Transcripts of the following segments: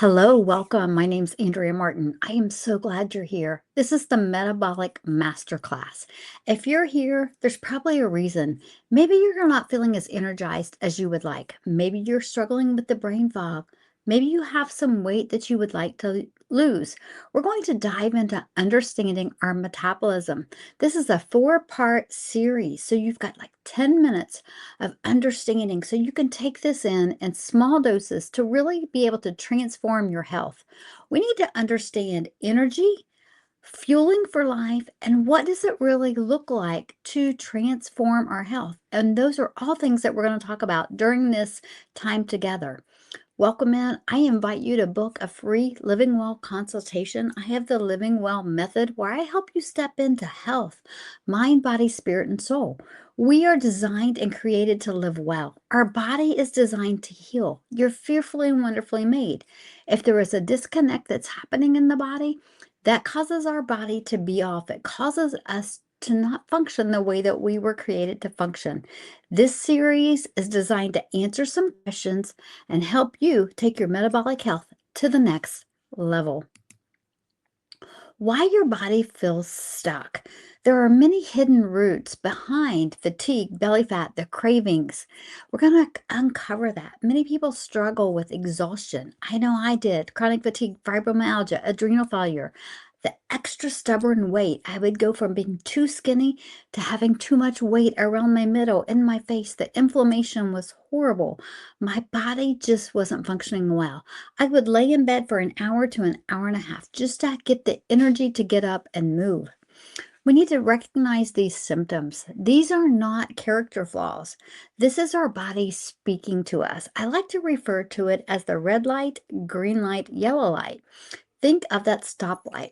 Hello, welcome. My name's Andrea Martin. I am so glad you're here. This is the Metabolic Masterclass. If you're here, there's probably a reason. Maybe you're not feeling as energized as you would like. Maybe you're struggling with the brain fog. Maybe you have some weight that you would like to lose. We're going to dive into understanding our metabolism. This is a four-part series, so you've got like 10 minutes of understanding so you can take this in small doses to really be able to transform your health. We need to understand energy, fueling for life, and what does it really look like to transform our health. And those are all things that we're going to talk about during this time together. Welcome in. I invite you to book a free Living Well consultation. I have the Living Well method where I help you step into health, mind, body, spirit, and soul. We are designed and created to live well. Our body is designed to heal. You're fearfully and wonderfully made. If there is a disconnect that's happening in the body, that causes our body to be off. It causes us to not function the way that we were created to function. This series is designed to answer some questions and help you take your metabolic health to the next level. Why your body feels stuck. There are many hidden roots behind fatigue, belly fat, the cravings. We're going to uncover that. Many people struggle with exhaustion. I know I did. Chronic fatigue, fibromyalgia, adrenal failure. The extra stubborn weight. I would go from being too skinny to having too much weight around my middle, in my face. The inflammation was horrible. My body just wasn't functioning well. I would lay in bed for an hour to an hour and a half just to get the energy to get up and move. We need to recognize these symptoms. These are not character flaws. This is our body speaking to us. I like to refer to it as the red light, green light, yellow light. Think of that stoplight.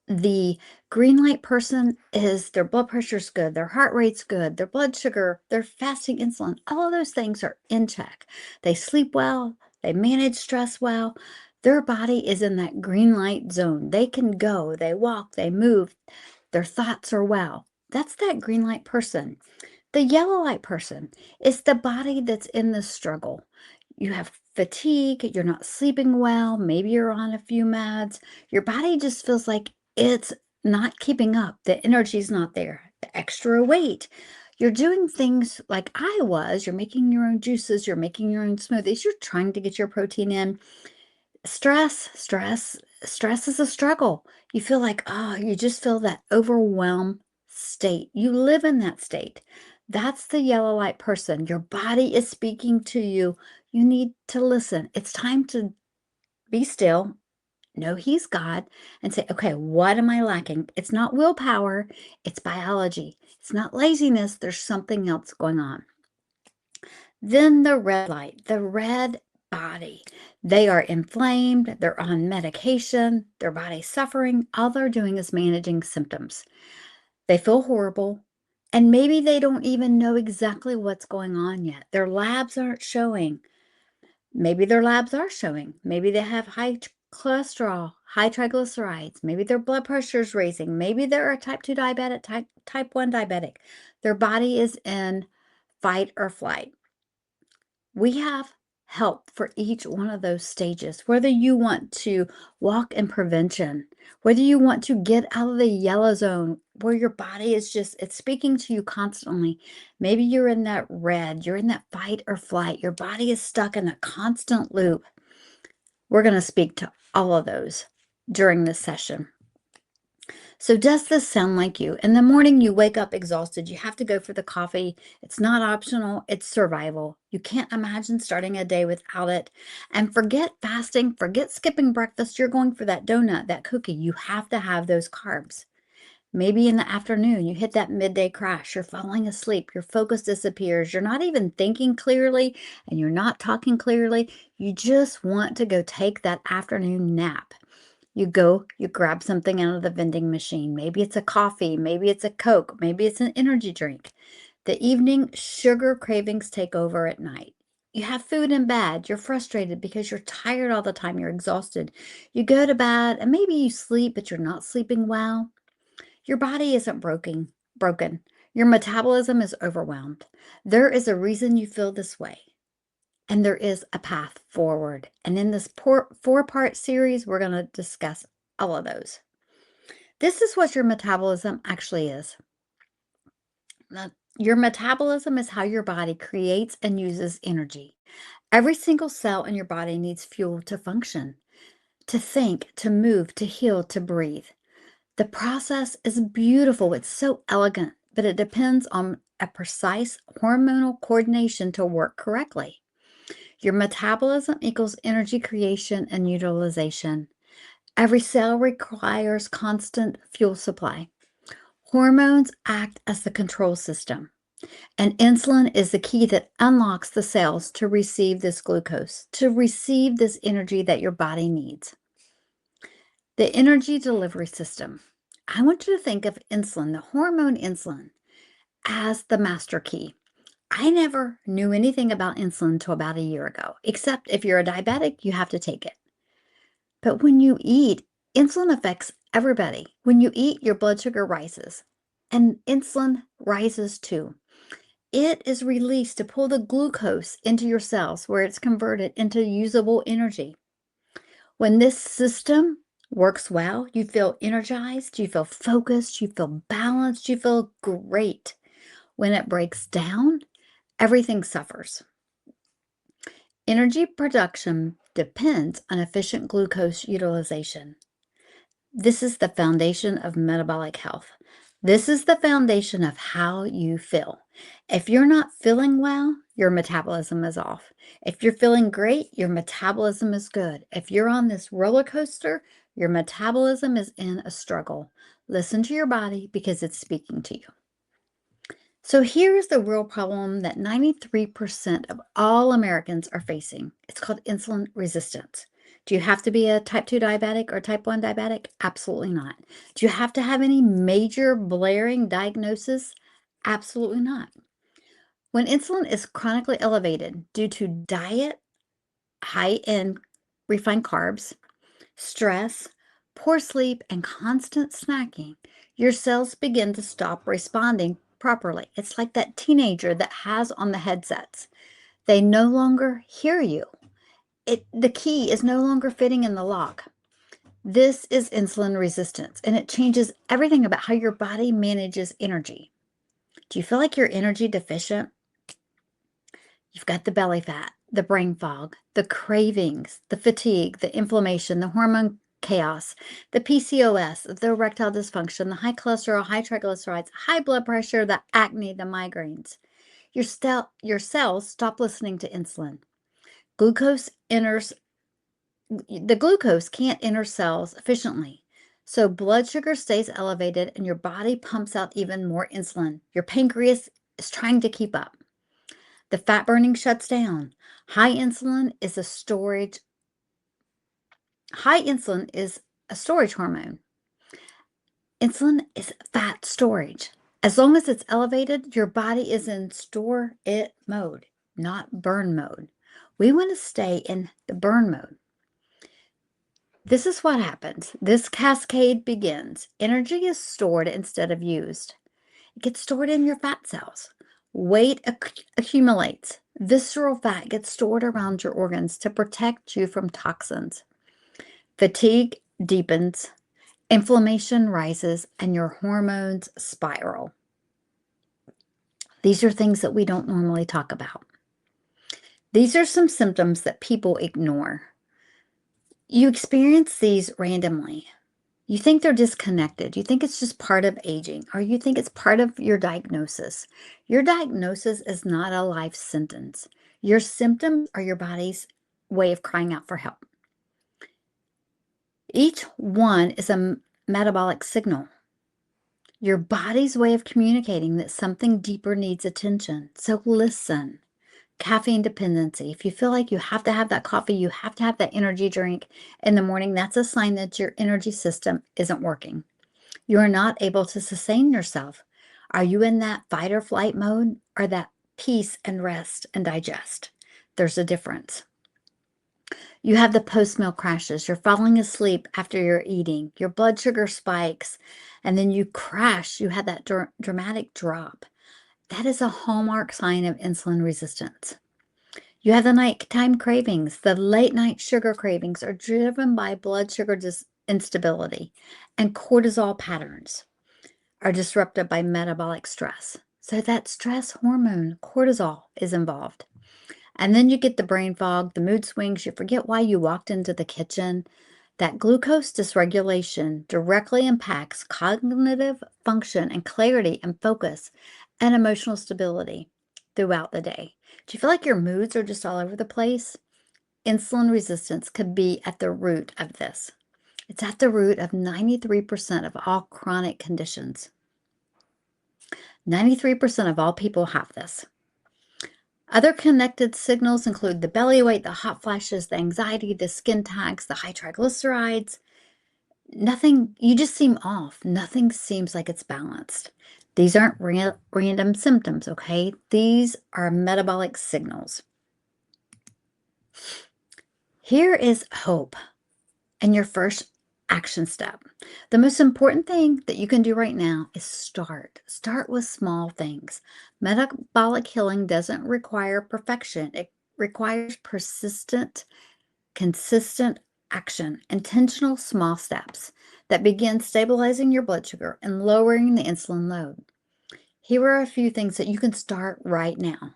The green light person is their blood pressure's good, their heart rate's good, their blood sugar, their fasting insulin, all of those things are in check. They sleep well, they manage stress well. Their body is in that green light zone. They can go, they walk, they move, their thoughts are well. That's that green light person. The yellow light person is the body that's in the struggle. You have fatigue, you're not sleeping well, maybe you're on a few meds. Your body just feels like it's not keeping up. The energy's not there. The extra weight. You're doing things like I was. You're making your own juices, you're making your own smoothies, you're trying to get your protein in. Stress is a struggle. You feel like, oh, you just feel that overwhelmed state. You live in that state. That's the yellow light person. Your body is speaking to you. You need to listen. It's time to be still, know He's God, and say, okay, what am I lacking? It's not willpower, it's biology. It's not laziness. There's something else going on. Then the red light, the red body. They are inflamed, they're on medication, their body's suffering. All they're doing is managing symptoms. They feel horrible, and maybe they don't even know exactly what's going on yet. Their labs aren't showing. Maybe their labs are showing. Maybe they have high cholesterol, high triglycerides. Maybe their blood pressure is raising. Maybe they're a type 2 diabetic, type 1 diabetic. Their body is in fight or flight. We have help for each one of those stages, whether you want to walk in prevention, whether you want to get out of the yellow zone where your body is just, it's speaking to you constantly. Maybe you're in that red, you're in that fight or flight. Your body is stuck in a constant loop. We're going to speak to all of those during this session. So does this sound like you? In the morning, you wake up exhausted. You have to go for the coffee. It's not optional. It's survival. You can't imagine starting a day without it. And forget fasting. Forget skipping breakfast. You're going for that donut, that cookie. You have to have those carbs. Maybe in the afternoon, you hit that midday crash. You're falling asleep. Your focus disappears. You're not even thinking clearly and you're not talking clearly. You just want to go take that afternoon nap. You go, you grab something out of the vending machine. Maybe it's a coffee, maybe it's a Coke, maybe it's an energy drink. The evening sugar cravings take over at night. You have food in bed. You're frustrated because you're tired all the time. You're exhausted. You go to bed and maybe you sleep, but you're not sleeping well. Your body isn't broken. Your metabolism is overwhelmed. There is a reason you feel this way. and there is a path forward. And in this four-part series, we're going to discuss all of those. This is what your metabolism actually is. Now, your metabolism is how your body creates and uses energy. Every single cell in your body needs fuel to function, to think, to move, to heal, to breathe. The process is beautiful. It's so elegant, but it depends on a precise hormonal coordination to work correctly. Your metabolism equals energy creation and utilization. Every cell requires constant fuel supply. Hormones act as the control system, and insulin is the key that unlocks the cells to receive this glucose, to receive this energy that your body needs. The energy delivery system. I want you to think of insulin, the hormone insulin, as the master key. I never knew anything about insulin until about a year ago, except if you're a diabetic, you have to take it. But when you eat, insulin affects everybody. When you eat, your blood sugar rises, and insulin rises too. It is released to pull the glucose into your cells where it's converted into usable energy. When this system works well, you feel energized, you feel focused, you feel balanced, you feel great. When it breaks down, everything suffers. Energy production depends on efficient glucose utilization. This is the foundation of metabolic health. This is the foundation of how you feel. If you're not feeling well, your metabolism is off. If you're feeling great, your metabolism is good. If you're on this roller coaster, your metabolism is in a struggle. Listen to your body because it's speaking to you. So here's the real problem that 93% of all Americans are facing. It's called insulin resistance. Do you have to be a type 2 diabetic or type 1 diabetic? Absolutely not. Do you have to have any major blaring diagnosis? Absolutely not. When insulin is chronically elevated due to diet, high in refined carbs, stress, poor sleep, and constant snacking, your cells begin to stop responding properly. It's like that teenager that has on the headsets. They no longer hear you. The key is no longer fitting in the lock. This is insulin resistance, and it changes everything about how your body manages energy. Do you feel like you're energy deficient? You've got the belly fat, the brain fog, the cravings, the fatigue, the inflammation, the hormone chaos, the PCOS, the erectile dysfunction, the high cholesterol, high triglycerides, high blood pressure, the acne, the migraines. Your cells stop listening to insulin. The glucose can't enter cells efficiently. So blood sugar stays elevated and your body pumps out even more insulin. Your pancreas is trying to keep up. The fat burning shuts down. High insulin is a storage hormone. Insulin is fat storage. As long as it's elevated, your body is in store it mode, not burn mode. We want to stay in the burn mode. This is what happens. This cascade begins. Energy is stored instead of used. It gets stored in your fat cells. Weight accumulates. Visceral fat gets stored around your organs to protect you from toxins. Fatigue deepens. Inflammation rises, and your hormones spiral. These are things that we don't normally talk about. These are some symptoms that people ignore. You experience these randomly. You think they're disconnected. You think it's just part of aging, or you think it's part of your diagnosis. Your diagnosis is not a life sentence. Your symptoms are your body's way of crying out for help. Each one is a metabolic signal. Your body's way of communicating that something deeper needs attention. So listen. Caffeine dependency. If you feel like you have to have that coffee, you have to have that energy drink in the morning, that's a sign that your energy system isn't working. You are not able to sustain yourself. Are you in that fight or flight mode, or that peace and rest and digest? There's a difference. You have the post-meal crashes. You're falling asleep after you're eating. Your blood sugar spikes, and then you crash. You had that dramatic drop. That is a hallmark sign of insulin resistance. You have the nighttime cravings. The late night sugar cravings are driven by blood sugar instability, and cortisol patterns are disrupted by metabolic stress. So that stress hormone, cortisol, is involved. And then you get the brain fog, the mood swings, you forget why you walked into the kitchen. That glucose dysregulation directly impacts cognitive function and clarity and focus and emotional stability throughout the day. Do you feel like your moods are just all over the place? Insulin resistance could be at the root of this. It's at the root of 93% of all chronic conditions. 93% of all people have this. Other connected signals include the belly weight, the hot flashes, the anxiety, the skin tags, the high triglycerides. Nothing, you just seem off. Nothing seems like it's balanced. These aren't random symptoms, okay? These are metabolic signals. Here is hope and your first action step. The most important thing that you can do right now is start. Start with small things. Metabolic healing doesn't require perfection. It requires persistent, consistent action, intentional small steps that begin stabilizing your blood sugar and lowering the insulin load. Here are a few things that you can start right now.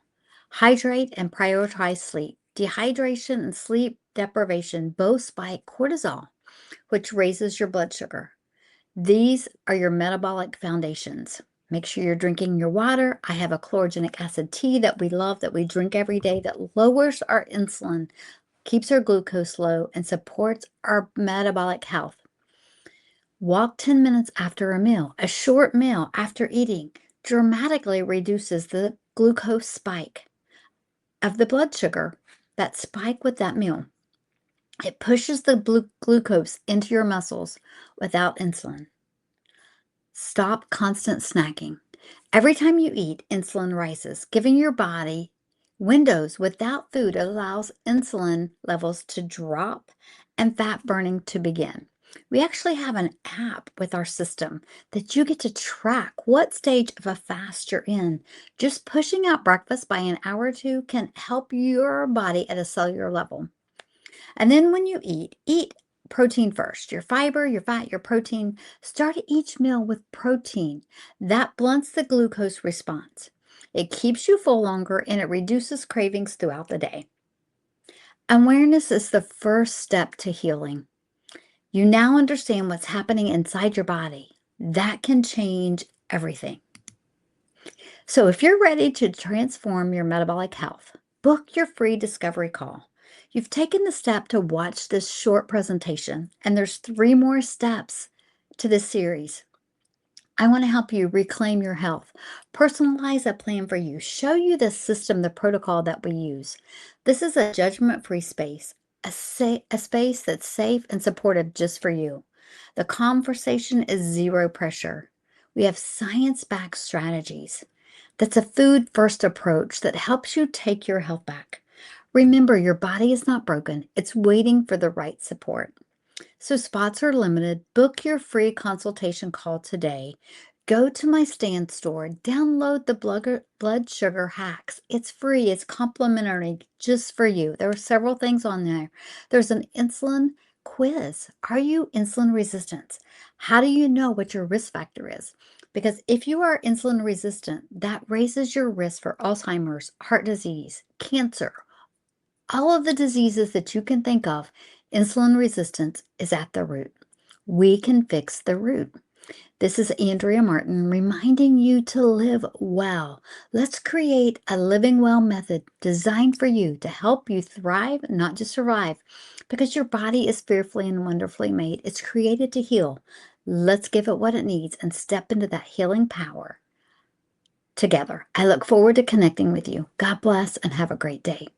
Hydrate and prioritize sleep. Dehydration and sleep deprivation both spike cortisol, which raises your blood sugar. These are your metabolic foundations. Make sure you're drinking your water. I have a chlorogenic acid tea that we love, that we drink every day, that lowers our insulin, keeps our glucose low, and supports our metabolic health. Walk 10 minutes after a meal. A short meal after eating dramatically reduces the glucose spike of the blood sugar, that spike with that meal. It pushes the glucose into your muscles without insulin. Stop constant snacking. Every time you eat, insulin rises. Giving your body windows without food allows insulin levels to drop and fat burning to begin. We actually have an app with our system that you get to track what stage of a fast you're in. Just pushing out breakfast by an hour or two can help your body at a cellular level. And then when you eat protein first. Your fiber, your fat, your protein. Start each meal with protein. That blunts the glucose response. It keeps you full longer and it reduces cravings throughout the day. Awareness is the first step to healing. You now understand what's happening inside your body. That can change everything. So if you're ready to transform your metabolic health, book your free discovery call. You've taken the step to watch this short presentation, and there's 3 more steps to this series. I want to help you reclaim your health, personalize a plan for you, show you the system, the protocol that we use. This is a judgment-free space, a space that's safe and supportive just for you. The conversation is zero pressure. We have science-backed strategies. That's a food-first approach that helps you take your health back. Remember, your body is not broken. It's waiting for the right support. So spots are limited. Book your free consultation call today. Go to my stand store. Download the blood sugar hacks. It's free. It's complimentary just for you. There are several things on there. There's an insulin quiz. Are you insulin resistant? How do you know what your risk factor is? Because if you are insulin resistant, that raises your risk for Alzheimer's, heart disease, cancer, all of the diseases that you can think of. Insulin resistance is at the root. We can fix the root. This is Andrea Martin reminding you to live well. Let's create a living well method designed for you to help you thrive, not just survive, because your body is fearfully and wonderfully made. It's created to heal. Let's give it what it needs and step into that healing power together. I look forward to connecting with you. God bless and have a great day.